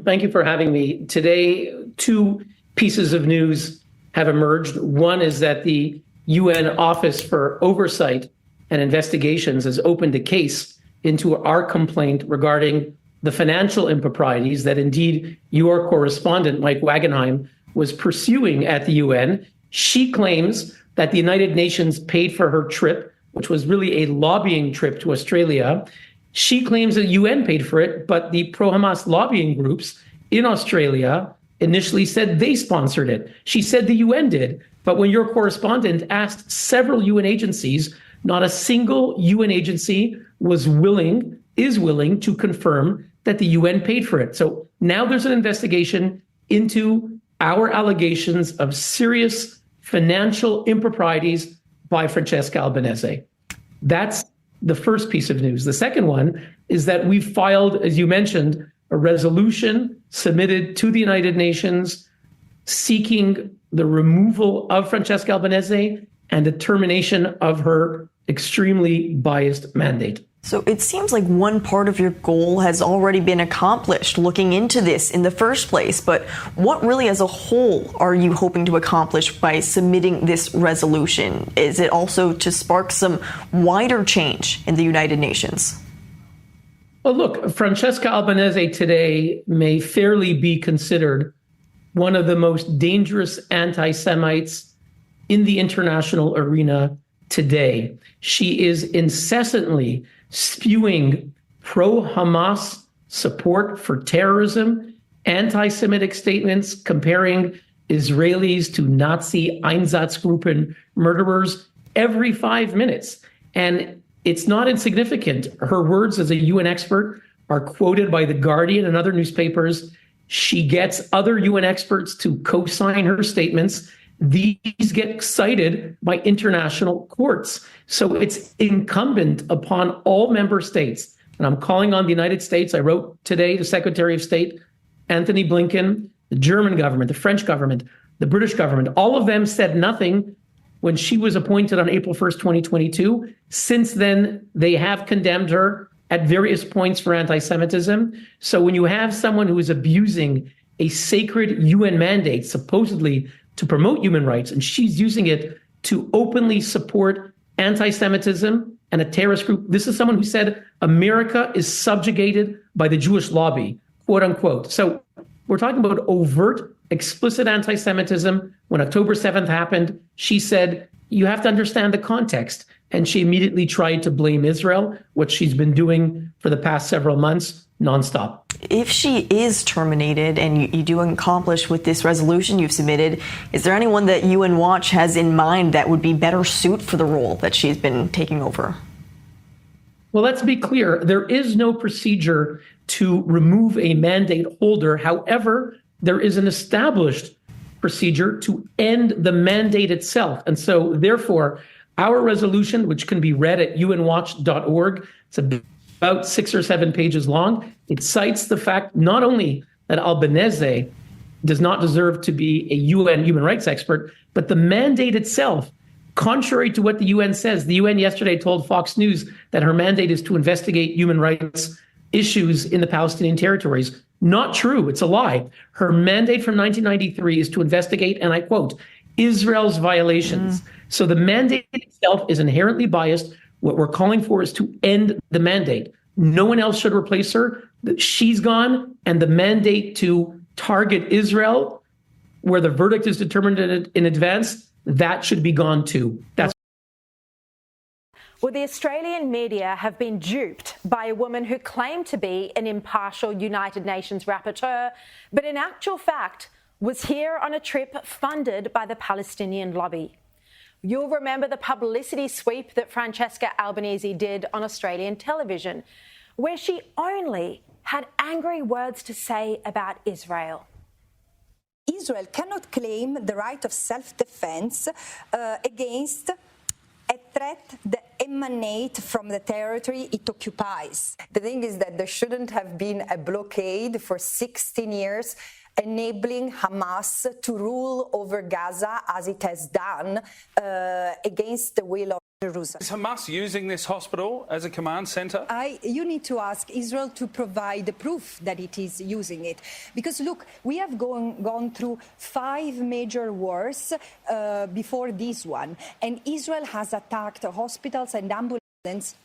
Thank you for having me. Today, two pieces of news have emerged. One is that the UN Office for Oversight and Investigations has opened a case into our complaint regarding the financial improprieties that indeed your correspondent, Mike Wagenheim, was pursuing at the UN. She claims that the United Nations paid for her trip, which was really a lobbying trip to Australia. She claims that UN paid for it, but the pro-Hamas lobbying groups in Australia initially said they sponsored it. She said the UN did, but when your correspondent asked several UN agencies, not a single UN agency is willing to confirm that the UN paid for it. So now there's an investigation into our allegations of serious financial improprieties by Francesca Albanese. That's the first piece of news. The second one is that we filed, as you mentioned, a resolution submitted to the United Nations seeking the removal of Francesca Albanese and the termination of her extremely biased mandate. So it seems like one part of your goal has already been accomplished looking into this in the first place, but what really as a whole are you hoping to accomplish by submitting this resolution? Is it also to spark some wider change in the United Nations? Well, look, Francesca Albanese today may fairly be considered one of the most dangerous anti-Semites in the international arena today. She is incessantly spewing pro-Hamas support for terrorism, anti-Semitic statements comparing Israelis to Nazi Einsatzgruppen murderers every 5 minutes. And it's not insignificant. Her words as a UN expert are quoted by The Guardian and other newspapers. She gets other UN experts to co-sign her statements. These get cited by international courts. So it's incumbent upon all member states. And I'm calling on the United States. I wrote today to Secretary of State Anthony Blinken, the German government, the French government, the British government. All of them said nothing when she was appointed on April 1st, 2022. Since then, they have condemned her at various points for anti-Semitism. So when you have someone who is abusing a sacred UN mandate, supposedly to promote human rights, and she's using it to openly support anti-Semitism and a terrorist group. This is someone who said America is subjugated by the Jewish lobby, quote unquote. So we're talking about overt, explicit anti-Semitism. When October 7th happened, she said, you have to understand the context. And she immediately tried to blame Israel, which she's been doing for the past several months, nonstop. If she is terminated and you do accomplish with this resolution you've submitted, is there anyone that UN Watch has in mind that would be better suited for the role that she's been taking over? Well, let's be clear. There is no procedure to remove a mandate holder. However, there is an established procedure to end the mandate itself. And so, therefore, our resolution, which can be read at unwatch.org, it's about 6 or 7 pages long. It cites the fact not only that Albanese does not deserve to be a UN human rights expert, but the mandate itself, contrary to what the UN says. The UN yesterday told Fox News that her mandate is to investigate human rights issues in the Palestinian territories. Not true. It's a lie. Her mandate from 1993 is to investigate, and I quote, Israel's violations. So the mandate itself is inherently biased. What we're calling for is to end the mandate. No one else should replace her. She's gone, and the mandate to target Israel, where the verdict is determined in advance, that should be gone too. Well, the Australian media have been duped by a woman who claimed to be an impartial United Nations rapporteur, but in actual fact was here on a trip funded by the Palestinian lobby. You'll remember the publicity sweep that Francesca Albanese did on Australian television, where she only had angry words to say about Israel. Israel cannot claim the right of self-defense against a threat that emanates from the territory it occupies. The thing is that there shouldn't have been a blockade for 16 years enabling Hamas to rule over Gaza as it has done against the will of Jerusalem. Is Hamas using this hospital as a command centre? You need to ask Israel to provide the proof that it is using it. Because look, we have gone through 5 major wars before this one, and Israel has attacked hospitals and ambulances.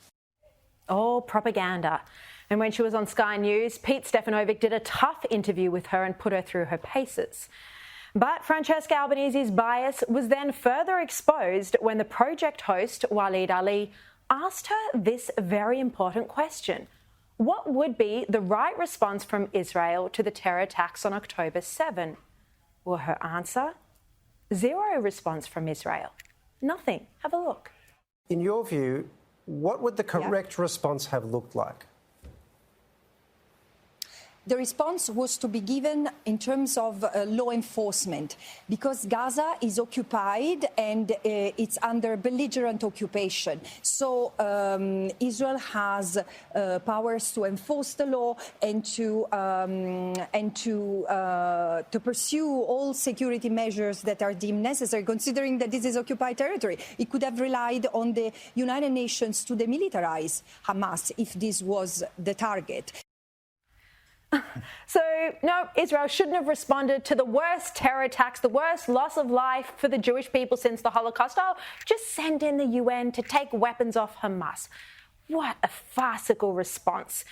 Oh, propaganda. And when she was on Sky News, Pete Stefanovic did a tough interview with her and put her through her paces. But Francesca Albanese's bias was then further exposed when the project host, Waleed Ali, asked her this very important question. What would be the right response from Israel to the terror attacks on October 7? Well, her answer? 0 response from Israel. Nothing. Have a look. In your view, what would the correct response have looked like? The response was to be given in terms of law enforcement, because Gaza is occupied and it's under belligerent occupation. So Israel has powers to enforce the law and to pursue all security measures that are deemed necessary, considering that this is occupied territory. It could have relied on the United Nations to demilitarize Hamas if this was the target. So, no, Israel shouldn't have responded to the worst terror attacks, the worst loss of life for the Jewish people since the Holocaust. Oh, just send in the UN to take weapons off Hamas. What a farcical response.